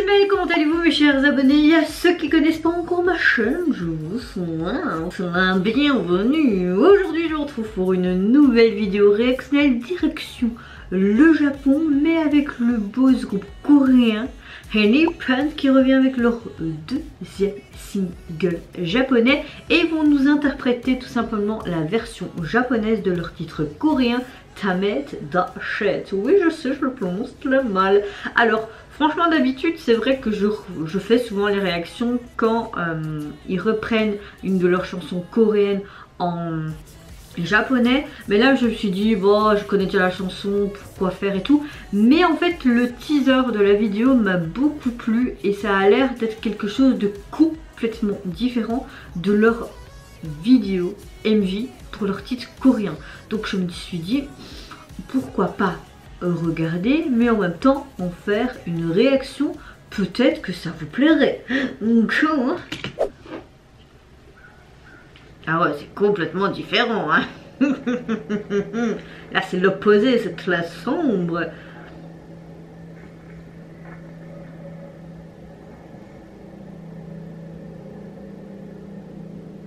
mais comment allez-vous mes chers abonnés? À ceux qui connaissent pas encore ma chaîne, je vous souhaite un bienvenue. Aujourd'hui je vous retrouve pour une nouvelle vidéo réactionnelle direction le Japon, mais avec le beau groupe coréen Nippon qui revient avec leur deuxième single japonais et vont nous interpréter tout simplement la version japonaise de leur titre coréen Tamet Dashet. Oui, je sais, je le prononce très mal. Alors, franchement, d'habitude, c'est vrai que je fais souvent les réactions quand ils reprennent une de leurs chansons coréennes en japonais, mais là je me suis dit bon, je connais déjà la chanson, pourquoi faire et tout, mais en fait le teaser de la vidéo m'a beaucoup plu et ça a l'air d'être quelque chose de complètement différent de leur vidéo MV pour leur titre coréen. Donc je me suis dit pourquoi pas regarder, mais en même temps en faire une réaction, peut-être que ça vous plairait. Donc ah ouais, c'est complètement différent, hein. Là, c'est l'opposé, c'est très sombre.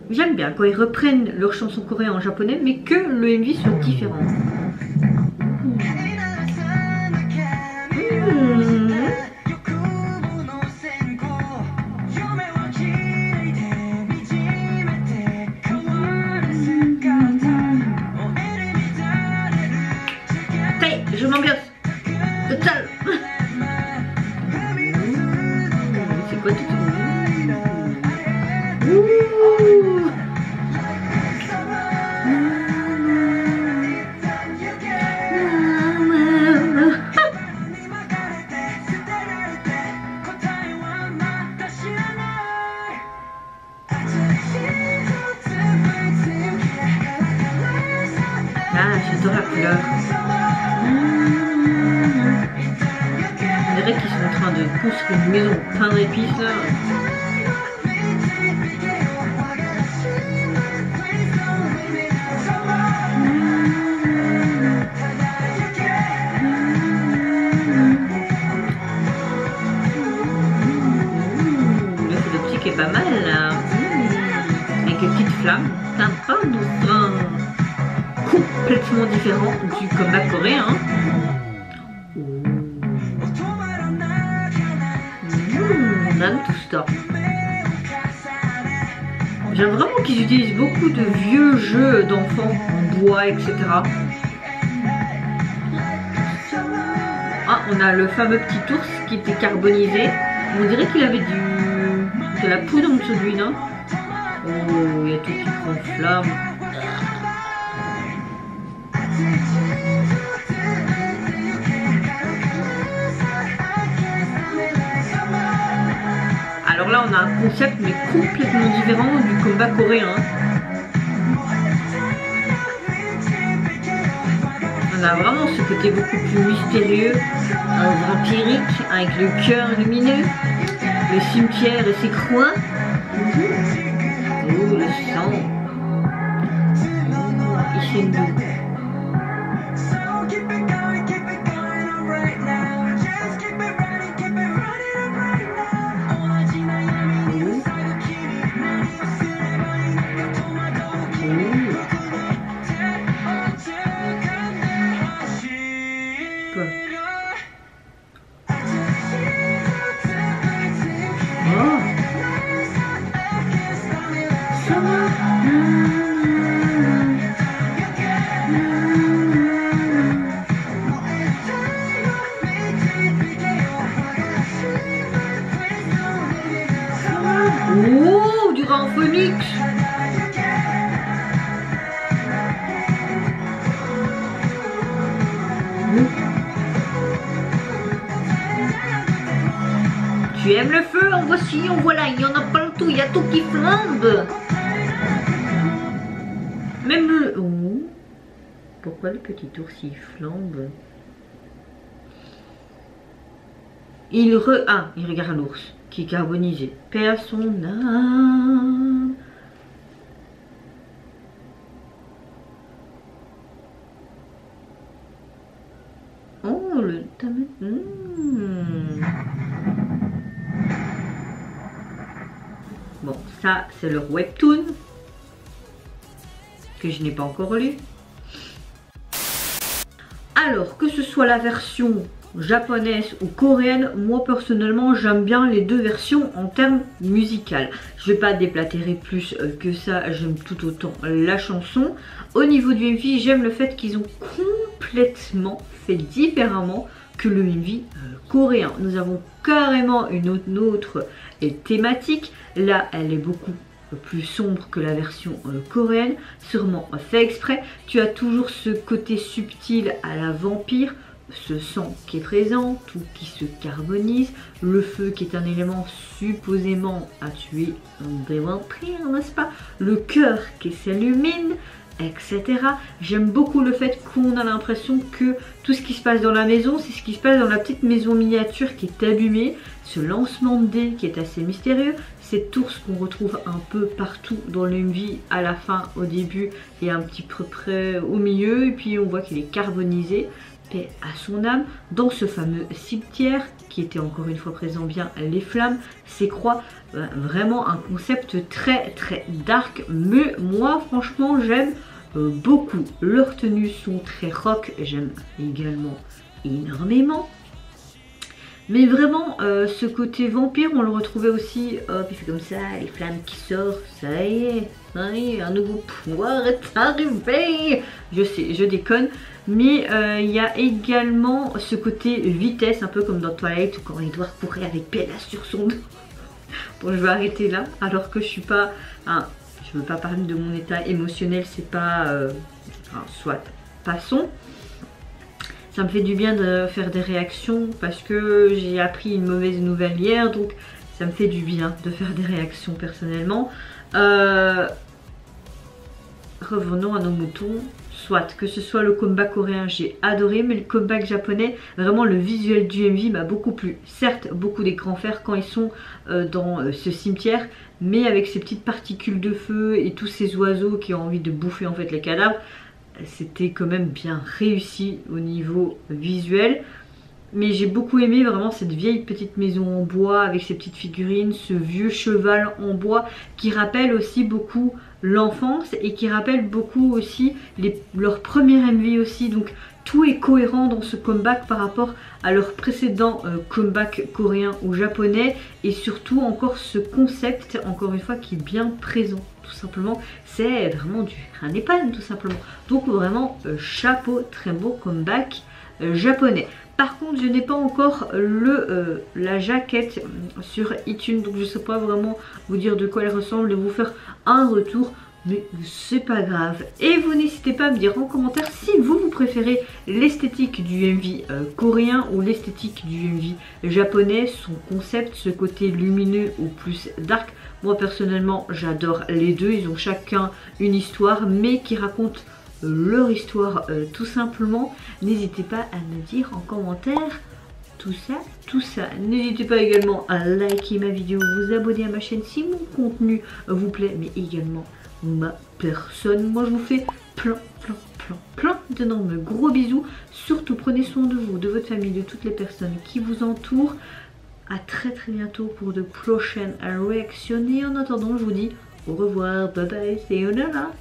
J'aime bien quand ils reprennent leurs chansons coréennes en japonais, mais que le MV soit différent. Je m'ambiance total. C'est quoi tout Ah, j'adore la couleur. On dirait qu'ils sont en train de construire une maison plein d'épices là. Le feu d'optique est pas mal là. Avec une petite flamme. Sympa, complètement différent du comeback coréen. On aime tout ça. J'aime vraiment qu'ils utilisent beaucoup de vieux jeux d'enfants en bois, etc. Ah, on a le fameux petit ours qui était carbonisé. On dirait qu'il avait de la poudre en dessous de lui, non? Oh, il y a tout qui prend flamme. Alors là on a un concept mais complètement différent du combat coréen. On a vraiment ce côté beaucoup plus mystérieux, vampirique, avec le cœur lumineux, le cimetière et ses coins. Oh, le sang. Ishindu. Oh, du grand phoenix. Tu aimes le feu? En voici, en voilà, il y en a partout, il y a tout qui flambe. Même le... Oh. Pourquoi le petit ours il flambe? Il regarde l'ours qui est carbonisé. Paix à son âme. Oh, le tamet. Ça, c'est leur webtoon que je n'ai pas encore lu. Alors, que ce soit la version japonaise ou coréenne, moi personnellement j'aime bien les deux versions en termes musical. Je vais pas déplatérer plus que ça, j'aime tout autant la chanson. Au niveau du MV, j'aime le fait qu'ils ont complètement fait différemment que le MV coréen. Nous avons carrément une autre thématique. Là, elle est beaucoup plus sombre que la version coréenne, sûrement fait exprès. Tu as toujours ce côté subtil à la vampire, ce sang qui est présent, tout qui se carbonise, le feu qui est un élément supposément à tuer des vampires, n'est-ce pas, le cœur qui s'illumine, etc. J'aime beaucoup le fait qu'on a l'impression que tout ce qui se passe dans la maison, c'est ce qui se passe dans la petite maison miniature qui est abîmée, ce lancement de dés qui est assez mystérieux, cet ours qu'on retrouve un peu partout dans le MV, à la fin, au début et un petit peu près au milieu, et puis on voit qu'il est carbonisé, paix à son âme, dans ce fameux cimetière qui était encore une fois présent bien les flammes, ces croix, vraiment un concept très très dark, mais moi franchement j'aime beaucoup. Leurs tenues sont très rock, j'aime également énormément. Mais vraiment, ce côté vampire, on le retrouvait aussi, hop, il fait comme ça, les flammes qui sortent, ça y est, un nouveau pouvoir est arrivé. Je sais, je déconne, mais il y a également ce côté vitesse, un peu comme dans Twilight, où quand Edward courait avec Bella sur son dos. Bon, je vais arrêter là, alors que je suis pas, je veux pas parler de mon état émotionnel, c'est pas, soit, passons. Ça me fait du bien de faire des réactions parce que j'ai appris une mauvaise nouvelle hier, donc ça me fait du bien de faire des réactions personnellement. Revenons à nos moutons. Soit que ce soit le comeback coréen, j'ai adoré, mais le comeback japonais, vraiment le visuel du MV m'a beaucoup plu. Certes, beaucoup d'écran fer quand ils sont dans ce cimetière, mais avec ces petites particules de feu et tous ces oiseaux qui ont envie de bouffer en fait les cadavres, c'était quand même bien réussi au niveau visuel. Mais j'ai beaucoup aimé vraiment cette vieille petite maison en bois avec ses petites figurines, ce vieux cheval en bois qui rappelle aussi beaucoup l'enfance et qui rappelle beaucoup aussi leur premier MV aussi. Donc tout est cohérent dans ce comeback par rapport à leur précédent comeback coréen ou japonais, et surtout encore ce concept, encore une fois, qui est bien présent. Tout simplement, c'est vraiment du Ranepan tout simplement. Donc vraiment chapeau, très beau comeback japonais. Par contre, je n'ai pas encore la jaquette sur iTunes, donc je ne sais pas vraiment vous dire de quoi elle ressemble, de vous faire un retour, mais c'est pas grave. Et vous n'hésitez pas à me dire en commentaire si vous préférez l'esthétique du MV coréen ou l'esthétique du MV japonais, son concept, ce côté lumineux ou plus dark. Moi personnellement, j'adore les deux, ils ont chacun une histoire, mais qui racontent leur histoire tout simplement. N'hésitez pas à me dire en commentaire tout ça. N'hésitez pas également à liker ma vidéo, vous abonner à ma chaîne si mon contenu vous plaît, mais également ma personne. Moi je vous fais plein d'énormes gros bisous. Surtout prenez soin de vous, de votre famille, de toutes les personnes qui vous entourent. À très bientôt pour de prochaines réactions. Et en attendant, je vous dis au revoir, bye bye, sayonara.